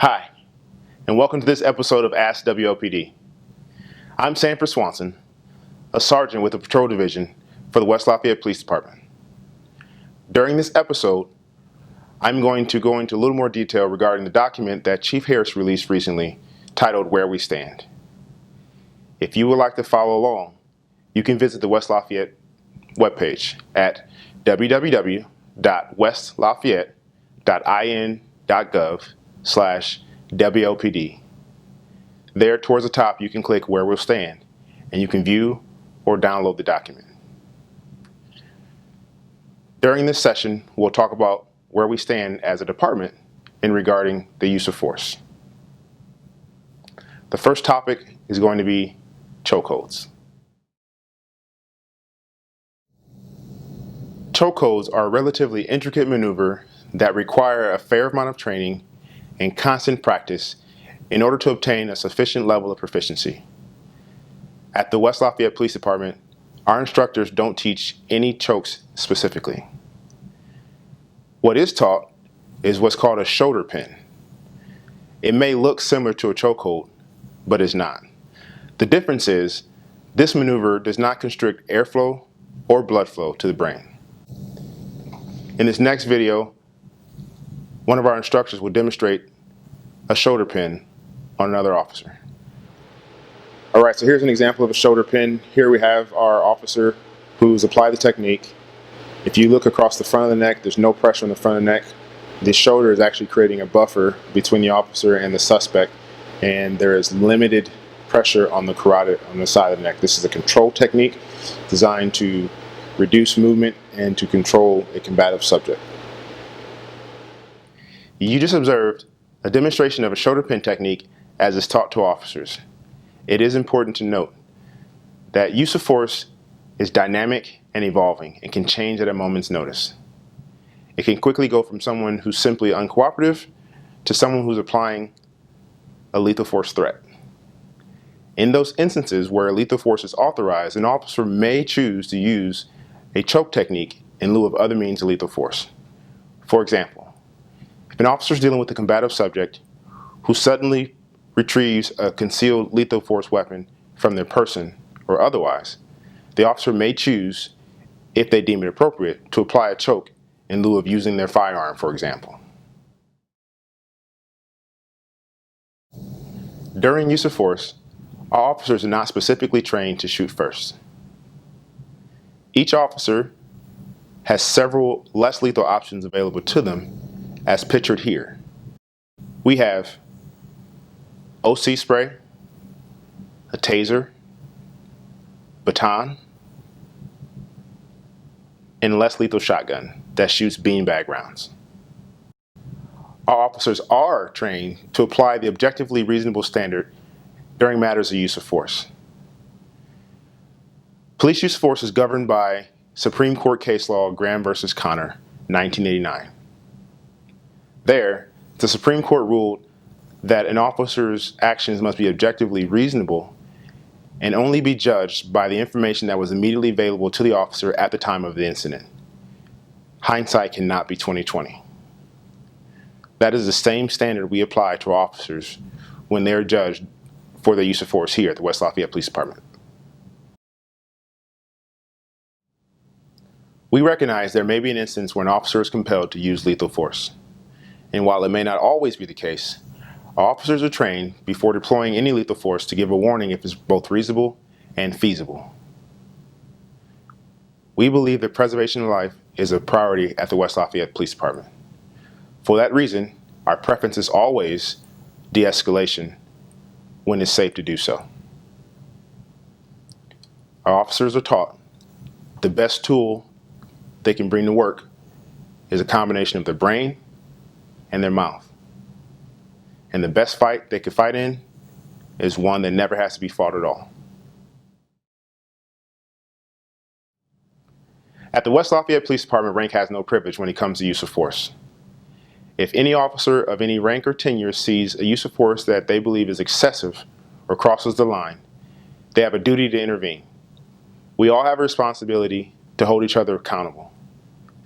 Hi, and welcome to this episode of AskWLPD. I'm Sanford Swanson, a sergeant with the Patrol Division for the West Lafayette Police Department. During this episode, I'm going to go into a little more detail regarding the document that Chief Harris released recently titled Where We Stand. If you would like to follow along, you can visit the West Lafayette webpage at www.westlafayette.in.gov/WLPD. There towards the top you can click Where We'll Stand and you can view or download the document. During this session, we'll talk about where we stand as a department in regarding the use of force. The first topic is going to be chokeholds. Chokeholds are a relatively intricate maneuver that require a fair amount of training and constant practice in order to obtain a sufficient level of proficiency. At the West Lafayette Police Department, our instructors don't teach any chokes specifically. What is taught is what's called a shoulder pin. It may look similar to a chokehold, but it's not. The difference is this maneuver does not constrict airflow or blood flow to the brain. In this next video, one of our instructors will demonstrate a shoulder pin on another officer. All right, so here's an example of a shoulder pin. Here we have our officer who's applied the technique. If you look across the front of the neck, there's no pressure on the front of the neck. The shoulder is actually creating a buffer between the officer and the suspect, and there is limited pressure on the carotid on the side of the neck. This is a control technique designed to reduce movement and to control a combative subject. You just observed a demonstration of a shoulder pin technique as is taught to officers. It is important to note that use of force is dynamic and evolving and can change at a moment's notice. It can quickly go from someone who's simply uncooperative to someone who's applying a lethal force threat. In those instances where lethal force is authorized, an officer may choose to use a choke technique in lieu of other means of lethal force. For example, if an officer is dealing with a combative subject who suddenly retrieves a concealed lethal force weapon from their person or otherwise, the officer may choose, if they deem it appropriate, to apply a choke in lieu of using their firearm, for example. During use of force, our officers are not specifically trained to shoot first. Each officer has several less lethal options available to them, as pictured here. We have OC spray, a taser, baton, and less lethal shotgun that shoots beanbag rounds. Our officers are trained to apply the objectively reasonable standard during matters of use of force. Police use of force is governed by Supreme Court case law Graham versus Connor, 1989. There, the Supreme Court ruled that an officer's actions must be objectively reasonable and only be judged by the information that was immediately available to the officer at the time of the incident. Hindsight cannot be 20/20. That is the same standard we apply to our officers when they're judged for their use of force here at the West Lafayette Police Department. We recognize there may be an instance where an officer is compelled to use lethal force. And while it may not always be the case, our officers are trained before deploying any lethal force to give a warning if it's both reasonable and feasible. We believe that preservation of life is a priority at the West Lafayette Police Department. For that reason, our preference is always de-escalation when it's safe to do so. Our officers are taught the best tool they can bring to work is a combination of their brain and their mouth. And the best fight they could fight in is one that never has to be fought at all. At the West Lafayette Police Department, rank has no privilege when it comes to use of force. If any officer of any rank or tenure sees a use of force that they believe is excessive or crosses the line, they have a duty to intervene. We all have a responsibility to hold each other accountable,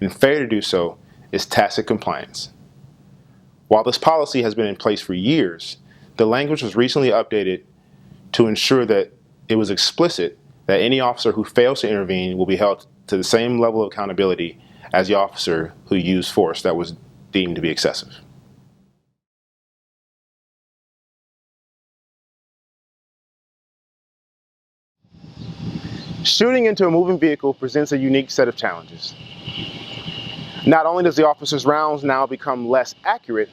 and failure to do so is tacit compliance. While this policy has been in place for years, the language was recently updated to ensure that it was explicit that any officer who fails to intervene will be held to the same level of accountability as the officer who used force that was deemed to be excessive. Shooting into a moving vehicle presents a unique set of challenges. Not only does the officer's rounds now become less accurate,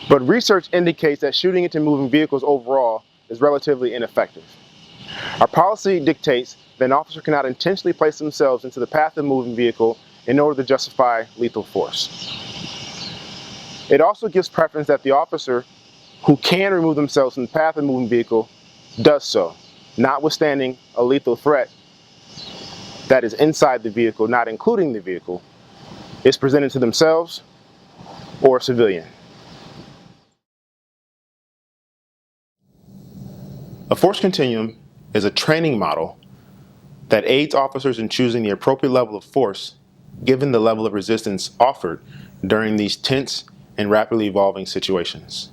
but research indicates that shooting into moving vehicles overall is relatively ineffective. Our policy dictates that an officer cannot intentionally place themselves into the path of a moving vehicle in order to justify lethal force. It also gives preference that the officer who can remove themselves from the path of a moving vehicle does so, notwithstanding a lethal threat that is inside the vehicle, not including the vehicle, is presented to themselves or a civilian. A force continuum is a training model that aids officers in choosing the appropriate level of force given the level of resistance offered during these tense and rapidly evolving situations.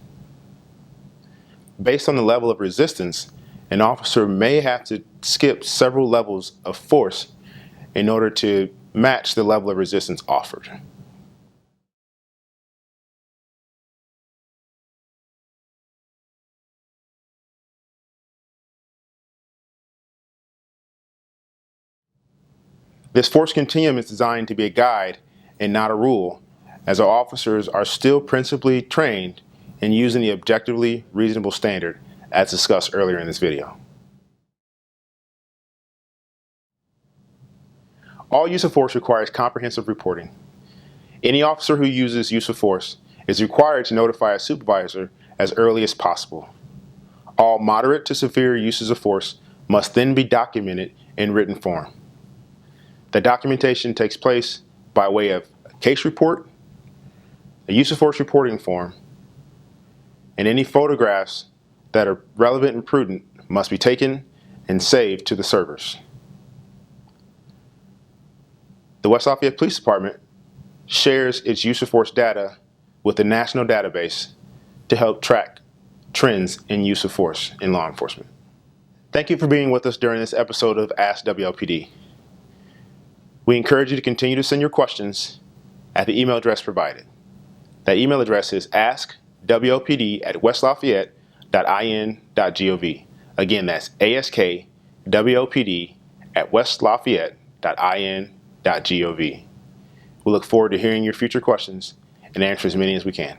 Based on the level of resistance, an officer may have to skip several levels of force in order to match the level of resistance offered. This force continuum is designed to be a guide and not a rule, as our officers are still principally trained in using the objectively reasonable standard as discussed earlier in this video. All use of force requires comprehensive reporting. Any officer who uses use of force is required to notify a supervisor as early as possible. All moderate to severe uses of force must then be documented in written form. The documentation takes place by way of a case report, a use of force reporting form, and any photographs that are relevant and prudent must be taken and saved to the servers. The West Lafayette Police Department shares its use of force data with the national database to help track trends in use of force in law enforcement. Thank you for being with us during this episode of AskWLPD. We encourage you to continue to send your questions at the email address provided. That email address is askwlpd@westlafayette.in.gov. Again, that's askwlpd@westlafayette.in.gov. We look forward to hearing your future questions and answer as many as we can.